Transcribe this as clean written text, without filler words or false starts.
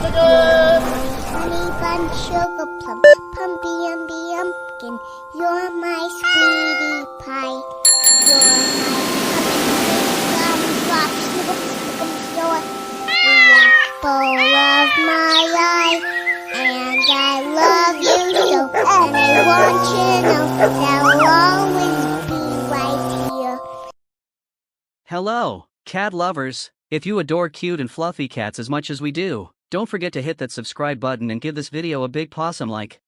Honey bun, sugar plum, pumpy umby umpkin. You're my sweetie pie. You're my gumdrop, sniggle, snickle, you're the apple of my eye. And I love you so, and I want you to know that I'll always be right here. Hello, cat lovers. If you adore cute and fluffy cats as much as we do, don't forget to hit that subscribe button and give this video a big possum like.